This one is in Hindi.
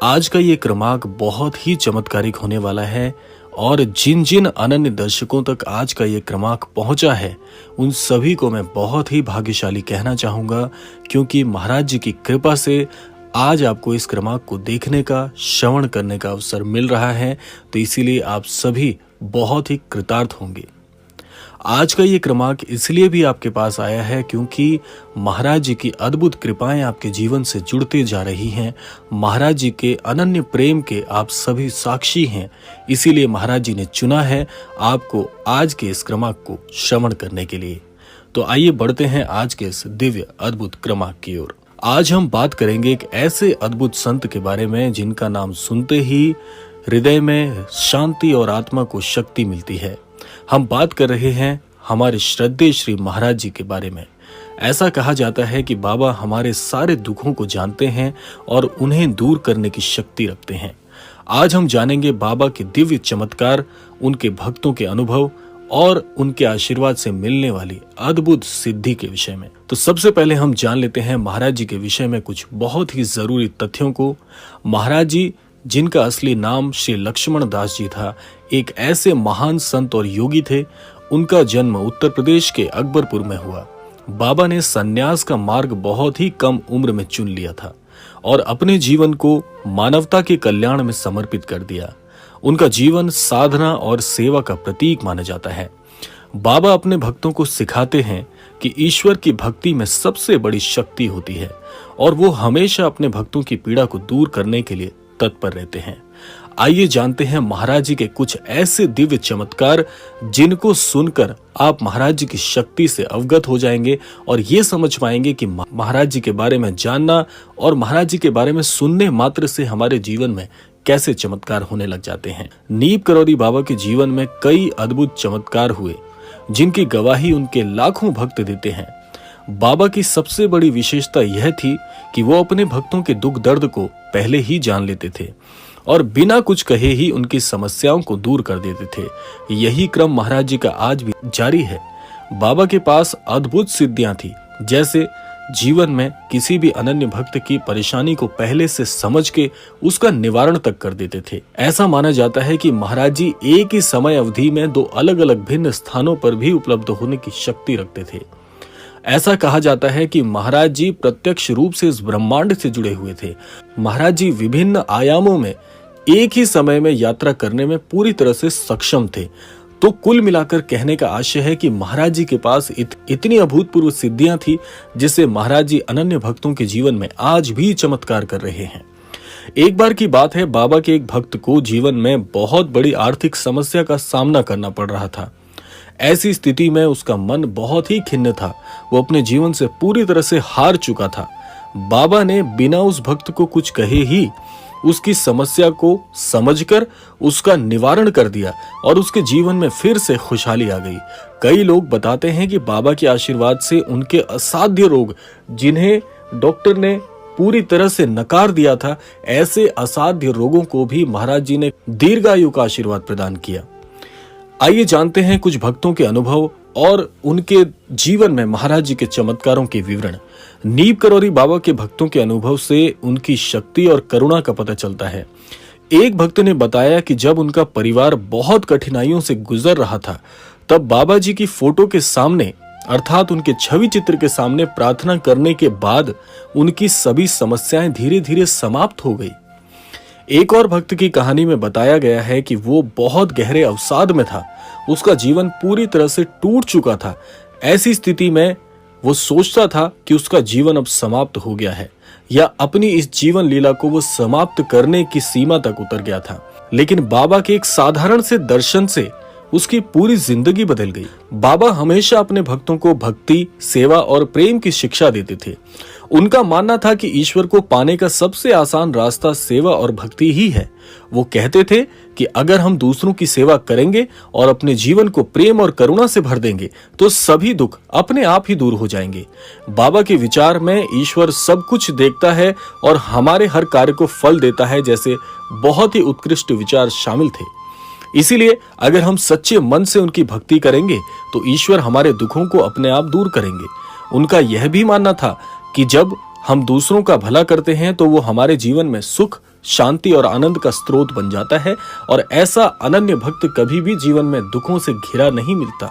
आज का ये क्रमांक बहुत ही चमत्कारिक होने वाला है और जिन जिन अनन्य दर्शकों तक आज का ये क्रमांक पहुंचा है उन सभी को मैं बहुत ही भाग्यशाली कहना चाहूंगा, क्योंकि महाराज जी की कृपा से आज आपको इस क्रमांक को देखने का, श्रवण करने का अवसर मिल रहा है। तो इसीलिए आप सभी बहुत ही कृतार्थ होंगे। आज का ये क्रमांक इसलिए भी आपके पास आया है क्योंकि महाराज जी की अद्भुत कृपाएं आपके जीवन से जुड़ते जा रही हैं। महाराज जी के अनन्य प्रेम के आप सभी साक्षी हैं। इसीलिए महाराज जी ने चुना है आपको आज के इस क्रमांक को श्रवण करने के लिए। तो आइए बढ़ते हैं आज के इस दिव्य अद्भुत क्रमांक की ओर। आज हम बात करेंगे एक ऐसे अद्भुत संत के बारे में जिनका नाम सुनते ही हृदय में शांति और आत्मा को शक्ति मिलती है। हम बात कर रहे हैं हमारे श्रद्धेय श्री महाराज जी के बारे में। ऐसा कहा जाता है कि बाबा हमारे सारे दुखों को जानते हैं और उन्हें दूर करने की शक्ति रखते हैं। आज हम जानेंगे बाबा के दिव्य चमत्कार, उनके भक्तों के अनुभव और उनके आशीर्वाद से मिलने वाली अद्भुत सिद्धि के विषय में। तो सबसे पहले हम जान लेते हैं महाराज जी के विषय में कुछ बहुत ही जरूरी तथ्यों को। महाराज जी, जिनका असली नाम श्री लक्ष्मण दास जी था, एक ऐसे महान संत और योगी थे। उनका जन्म उत्तर प्रदेश के अकबरपुर में हुआ। बाबा ने सन्यास का मार्ग बहुत ही कम उम्र में चुन लिया था और अपने जीवन को मानवता के कल्याण में समर्पित कर दिया। उनका जीवन साधना और सेवा का प्रतीक माना जाता है। बाबा अपने भक्तों को सिखाते हैं कि ईश्वर की भक्ति में सबसे बड़ी शक्ति होती है और वो हमेशा अपने भक्तों की पीड़ा को दूर करने के लिए तत्पर रहते हैं। आइए जानते हैं महाराज जी के कुछ ऐसे दिव्य चमत्कार जिनको सुनकर आप महाराज जी की शक्ति से अवगत हो जाएंगे और ये समझ पाएंगे कि महाराज जी के बारे में जानना और महाराज जी के बारे में सुनने मात्र से हमारे जीवन में कैसे चमत्कार होने लग जाते हैं। नीम करौरी बाबा के जीवन में कई अद्भुत चमत्कार हुए जिनकी गवाही उनके लाखों भक्त देते हैं। बाबा की सबसे बड़ी विशेषता यह थी कि वो अपने भक्तों के दुख दर्द को पहले ही जान लेते थे और बिना कुछ कहे ही उनकी समस्याओं को दूर कर देते थे। यही क्रम महाराज जी का आज भी जारी है। बाबा के पास अद्भुत सिद्धियां थी, जैसे जीवन में किसी भी अनन्य भक्त की परेशानी को पहले से समझ के उसका निवारण तक कर देते थे। ऐसा माना जाता है कि महाराज जी एक ही समय अवधि में दो अलग अलग भिन्न स्थानों पर भी उपलब्ध होने की शक्ति रखते थे। ऐसा कहा जाता है कि महाराज जी प्रत्यक्ष रूप से इस ब्रह्मांड से जुड़े हुए थे। महाराज जी विभिन्न आयामों में एक ही समय में यात्रा करने में पूरी तरह से सक्षम थे। तो कुल मिलाकर कहने का आशय है कि महाराज जी के पास इतनी अभूतपूर्व सिद्धियां थी जिससे महाराज जी अनन्य भक्तों के जीवन में आज भी चमत्कार कर रहे हैं। एक बार की बात है, बाबा के एक भक्त को जीवन में बहुत बड़ी आर्थिक समस्या का सामना करना पड़ रहा था। ऐसी स्थिति में उसका मन बहुत ही खिन्न था। वो अपने जीवन से पूरी तरह से हार चुका था। बाबा ने बिना उस भक्त को कुछ कहे ही उसकी समस्या को समझकर उसका निवारण कर दिया और उसके जीवन में फिर से खुशहाली आ गई। कई लोग बताते हैं कि बाबा के आशीर्वाद से उनके असाध्य रोग, जिन्हें डॉक्टर ने पूरी तरह से नकार दिया था, ऐसे असाध्य रोगों को भी महाराज जी ने दीर्घायु का आशीर्वाद प्रदान किया। आइए जानते हैं कुछ भक्तों के अनुभव और उनके जीवन में महाराज जी के चमत्कारों के विवरण। नीम करौरी बाबा के भक्तों के अनुभव से उनकी शक्ति और करुणा का पता चलता है। एक भक्त ने बताया कि जब उनका परिवार बहुत कठिनाइयों से गुजर रहा था, तब बाबा जी की फोटो के सामने अर्थात उनके छवि चित्र के सामने प्रार्थना करने के बाद उनकी सभी समस्याएं धीरे धीरे समाप्त हो गई। एक और भक्त की कहानी में बताया गया है कि वो बहुत गहरे अवसाद में था। उसका जीवन पूरी तरह से टूट चुका था। ऐसी स्थिति में वो सोचता था कि उसका जीवन अब समाप्त हो गया है या अपनी इस जीवन लीला को वो समाप्त करने की सीमा तक उतर गया था। लेकिन बाबा के एक साधारण से दर्शन से उसकी पूरी जिंदगी बदल गई। बाबा हमेशा अपने भक्तों को भक्ति, सेवा और प्रेम की शिक्षा देते थे। उनका मानना था कि ईश्वर को पाने का सबसे आसान रास्ता सेवा और भक्ति ही है। वो कहते थे कि अगर हम दूसरों की सेवा करेंगे और अपने जीवन को प्रेम और करुणा से भर देंगे तो सभी दुख अपने आप ही दूर हो जाएंगे। बाबा के विचार में ईश्वर सब कुछ देखता है और हमारे हर कार्य को फल देता है, जैसे बहुत ही उत्कृष्ट विचार शामिल थे। इसीलिए अगर हम सच्चे मन से उनकी भक्ति करेंगे तो ईश्वर हमारे दुखों को अपने आप दूर करेंगे। उनका यह भी मानना था कि जब हम दूसरों का भला करते हैं तो वो हमारे जीवन में सुख, शांति और आनंद का स्रोत बन जाता है। और ऐसा अनन्य भक्त कभी भी जीवन में दुखों से घिरा नहीं मिलता।